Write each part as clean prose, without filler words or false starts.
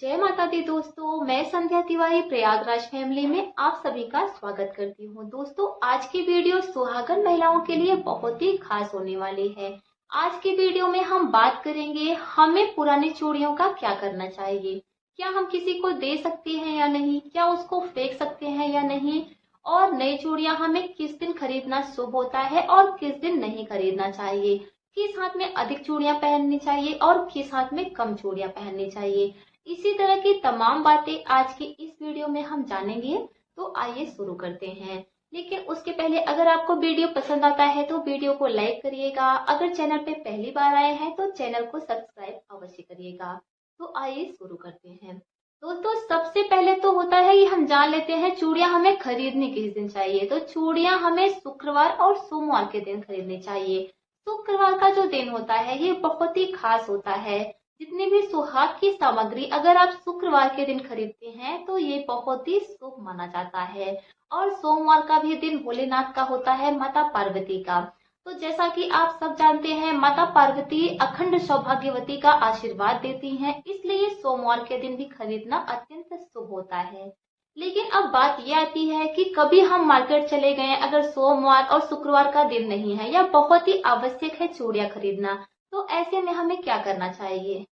जय माता दी दोस्तों, मैं संध्या तिवारी प्रयागराज फैमिली में आप सभी का स्वागत करती हूँ। दोस्तों, आज की वीडियो सुहागन महिलाओं के लिए बहुत ही खास होने वाली है। आज की वीडियो में हम बात करेंगे हमें पुरानी चूड़ियों का क्या करना चाहिए। क्या हम किसी को दे सकते हैं या नहीं, क्या उसको फेंक सकते हैं या नहीं, और नई चूड़ियां हमें किस दिन खरीदना शुभ होता है और किस दिन नहीं खरीदना चाहिए, किस हाथ में अधिक चूड़ियां पहननी चाहिए और किस हाथ में कम चूड़ियां पहननी चाहिए। इसी तरह की तमाम बातें आज की इस वीडियो में हम जानेंगे। तो आइए शुरू करते हैं। लेकिन उसके पहले अगर आपको वीडियो पसंद आता है तो वीडियो को लाइक करिएगा। अगर चैनल पे पहली बार आए हैं तो चैनल को सब्सक्राइब अवश्य करिएगा। तो आइए शुरू करते हैं। दोस्तों, सबसे पहले तो होता है कि हम जान लेते हैं चूड़ियां हमें खरीदनी किस दिन चाहिए। तो चूड़ियां हमें शुक्रवार और सोमवार के दिन खरीदनी चाहिए। शुक्रवार का जो दिन होता है ये बहुत ही खास होता है। जितनी भी सुहाग की सामग्री अगर आप शुक्रवार के दिन खरीदते हैं तो ये बहुत ही शुभ माना जाता है। और सोमवार का भी दिन भोलेनाथ का होता है, माता पार्वती का। तो जैसा कि आप सब जानते हैं, माता पार्वती अखंड सौभाग्यवती का आशीर्वाद देती हैं, इसलिए सोमवार के दिन भी खरीदना अत्यंत शुभ होता है। लेकिन अब बात यह आती है कि कभी हम मार्केट चले गए, अगर सोमवार और शुक्रवार का दिन नहीं है या बहुत ही आवश्यक है चूड़ियां खरीदना, तो ऐसे में हमें क्या करना चाहिए।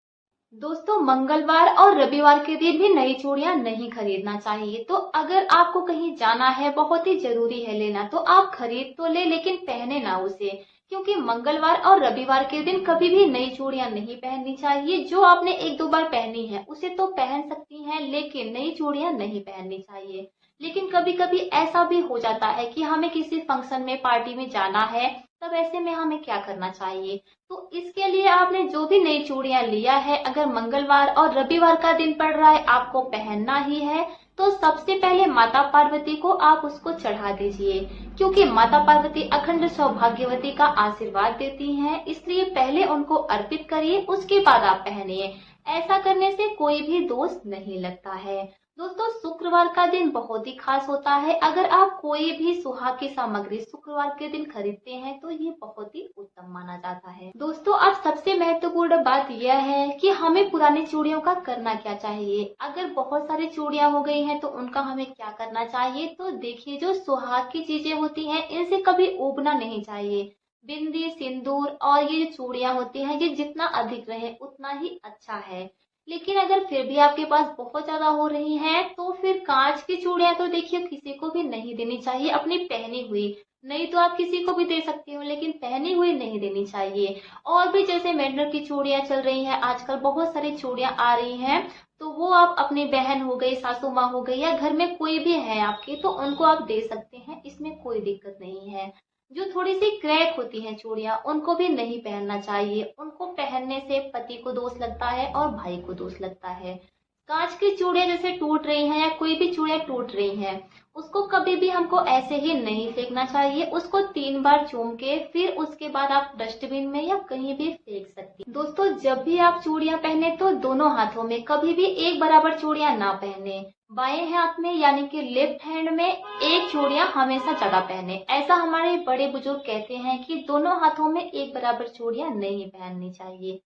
दोस्तों, मंगलवार और रविवार के दिन भी नई चूड़ियां नहीं खरीदना चाहिए। तो अगर आपको कहीं जाना है, बहुत ही जरूरी है लेना, तो आप खरीद तो ले लेकिन पहने ना उसे। क्योंकि मंगलवार और रविवार के दिन कभी भी नई चूड़ियां नहीं पहननी चाहिए। जो आपने एक दो बार पहनी है उसे तो पहन सकती हैं, लेकिन नई चूड़ियां नहीं पहननी चाहिए। लेकिन कभी कभी ऐसा भी हो जाता है कि हमें किसी फंक्शन में, पार्टी में जाना है, तब ऐसे में हमें क्या करना चाहिए। तो इसके लिए आपने जो भी नई चूड़ियां लिया है, अगर मंगलवार और रविवार का दिन पड़ रहा है, आपको पहनना ही है, तो सबसे पहले माता पार्वती को आप उसको चढ़ा दीजिए। क्योंकि माता पार्वती अखंड सौभाग्यवती का आशीर्वाद देती हैं, इसलिए पहले उनको अर्पित करिए, उसके बाद आप पहनिए। ऐसा करने से कोई भी दोष नहीं लगता है। दोस्तों, शुक्रवार का दिन बहुत ही खास होता है। अगर आप कोई भी सुहाग की सामग्री शुक्रवार के दिन खरीदते हैं तो ये बहुत ही उत्तम माना जाता है। दोस्तों, अब सबसे महत्वपूर्ण बात यह है कि हमें पुरानी चूड़ियों का करना क्या चाहिए। अगर बहुत सारी चूड़ियां हो गई हैं तो उनका हमें क्या करना चाहिए। तो देखिए, जो सुहाग की चीजें होती हैं इनसे कभी ऊबना नहीं चाहिए। बिंदी, सिंदूर और ये जो चूड़ियां होती हैं, ये जितना अधिक रहे उतना ही अच्छा है। लेकिन अगर फिर भी आपके पास बहुत ज्यादा हो रही हैं तो फिर कांच की चूड़ियां तो देखिए किसी को भी नहीं देनी चाहिए। अपनी पहनी हुई, नहीं तो आप किसी को भी दे सकती हो, लेकिन पहनी हुई नहीं देनी चाहिए। और भी जैसे मेंढर की चूड़ियां चल रही हैं आजकल, बहुत सारी चूड़ियां आ रही हैं, तो वो आप अपनी बहन हो गई, सासू माँ हो गई, या घर में कोई भी है आपके, तो उनको आप दे सकते हैं, इसमें कोई दिक्कत नहीं है। जो थोड़ी सी क्रैक होती हैं चूड़ियां, उनको भी नहीं पहनना चाहिए। उनको पहनने से पति को दोष लगता है और भाई को दोष लगता है। कांच की चूड़ियां जैसे टूट रही हैं या कोई भी चूड़ियां टूट रही हैं, उसको कभी भी हमको ऐसे ही नहीं फेंकना चाहिए। उसको 3 बार चूम के फिर उसके बाद आप डस्टबिन में या कहीं भी फेंक सकती हैं। दोस्तों, जब भी आप चूड़ियां पहने तो दोनों हाथों में कभी भी एक बराबर चूड़ियां ना पहने। बाएं हाथ में यानी कि लेफ्ट हैंड में एक चूड़ियां हमेशा ज्यादा पहने। ऐसा हमारे बड़े बुजुर्ग कहते हैं कि दोनों हाथों में एक बराबर चूड़ियां नहीं पहननी चाहिए।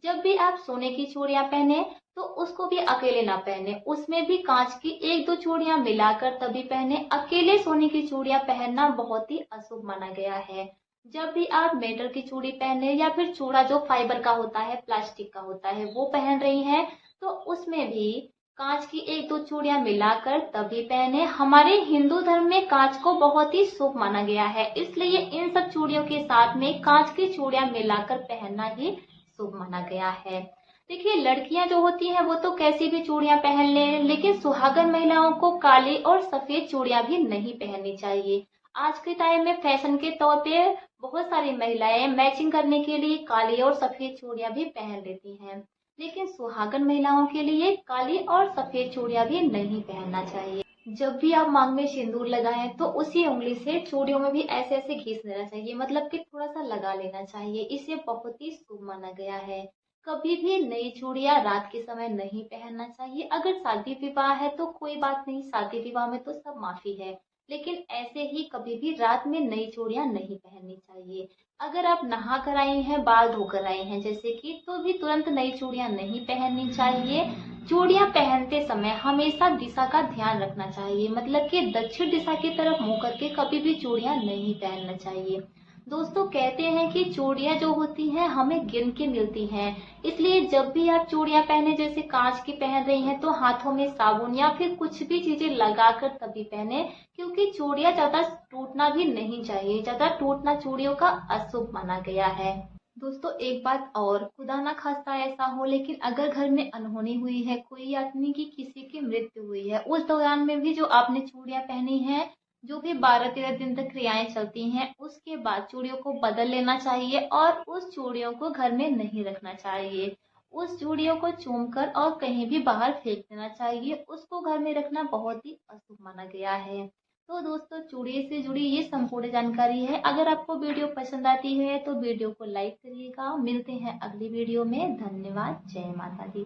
जब भी आप सोने की चूड़ियां पहने तो उसको भी अकेले ना पहने, उसमें भी कांच की एक दो चूड़ियां मिलाकर तभी पहने। अकेले सोने की चूड़ियां पहनना बहुत ही अशुभ माना गया है। जब भी आप मेटल की चूड़ी पहने या फिर चूड़ा जो फाइबर का होता है, प्लास्टिक का होता है, वो पहन रही हैं, तो उसमें भी कांच की एक दो चूड़ियां मिलाकर तभी पहने। हमारे हिंदू धर्म में कांच को बहुत ही शुभ माना गया है, इसलिए इन सब चूड़ियों के साथ में कांच की चूड़ियां मिलाकर पहनना ही शुभ माना गया है। देखिए, लड़कियां जो होती हैं वो तो कैसी भी चूड़ियां पहन लें, लेकिन सुहागन महिलाओं को काली और सफेद चूड़ियां भी नहीं पहननी चाहिए। आज के टाइम में फैशन के तौर पे बहुत सारी महिलाएं मैचिंग करने के लिए काली और सफेद चूड़ियां भी पहन लेती हैं, लेकिन सुहागन महिलाओं के लिए काली और सफेद चूड़ियां भी नहीं पहनना चाहिए। जब भी आप मांग में सिंदूर लगाएं तो उसी उंगली से चूड़ियों में भी ऐसे ऐसे घिस लेना चाहिए, मतलब कि थोड़ा सा लगा लेना चाहिए। इसे बहुत ही शुभ माना गया है। कभी भी नई चूड़ियां रात के समय नहीं पहनना चाहिए। अगर शादी विवाह है तो कोई बात नहीं, शादी विवाह में तो सब माफी है, लेकिन ऐसे ही कभी भी रात में नई चूड़ियां नहीं पहननी चाहिए। अगर आप नहा कर आई हैं, बाल धोकर आई हैं जैसे कि, तो भी तुरंत नई चूड़ियां नहीं पहननी चाहिए। चूड़ियां पहनते समय हमेशा दिशा का ध्यान रखना चाहिए, मतलब कि दक्षिण दिशा की तरफ मुंह करके कभी भी चूड़ियां नहीं पहनना चाहिए। दोस्तों कहते हैं कि चूड़ियां जो होती हैं हमें गिन के मिलती हैं, इसलिए जब भी आप चूड़ियां पहने, जैसे कांच की पहन रही हैं, तो हाथों में साबुन या फिर कुछ भी चीजें लगाकर तभी पहने, क्योंकि चूड़ियां ज्यादा टूटना भी नहीं चाहिए। ज्यादा टूटना चूड़ियों का अशुभ माना गया है। दोस्तों एक बात और, खुदा ना खास्ता ऐसा हो, लेकिन अगर घर में अनहोनी हुई है, कोई यानी कि किसी की मृत्यु हुई है, उस दौरान में भी जो आपने चूड़ियां पहनी हैं, जो भी 12-13 दिन तक क्रियाएं चलती हैं, उसके बाद चूड़ियों को बदल लेना चाहिए और उस चूड़ियों को घर में नहीं रखना चाहिए। उस चूड़ियों को चूमकर और कहीं भी बाहर फेंक देना चाहिए। उसको घर में रखना बहुत ही अशुभ माना गया है। तो दोस्तों चूड़ी से जुड़ी ये संपूर्ण जानकारी है। अगर आपको वीडियो पसंद आती है तो वीडियो को लाइक करिएगा। मिलते हैं अगली वीडियो में। धन्यवाद। जय माता दी।